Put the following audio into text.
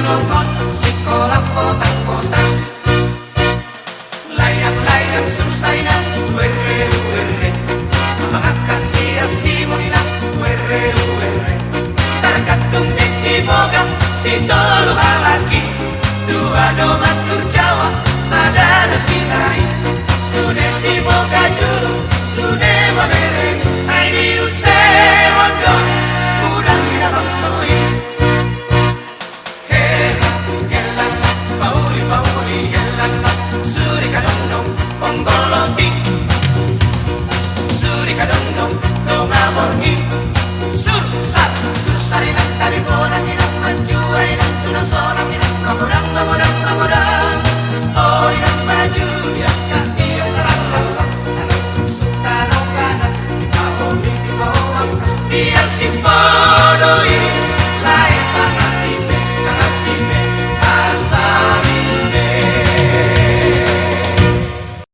nongkot sekolah potang-potang. Layang-layang susah na were-were, mga kasih-asih mo na were-were. Tergantung bisi boga si tolu halaki, dua doma turjawa sadar sinai. Sudah si boga julu, sudah mamereng, ai diuse hondo, mudah tidak bangsoi. Hela, helala, pauli, pauli, helala, suri kadondong, ponggoloti. Suri kadondong, tonga morgi, susah, susah inang tali bonang, inang manjua, inang tuna sorang, inang magodang, magodang, magodang. Oh inang maju, ya kaki yang terang-terang, tanah susuk, tanah kanan, di bawah, di bawah, biar si podoi.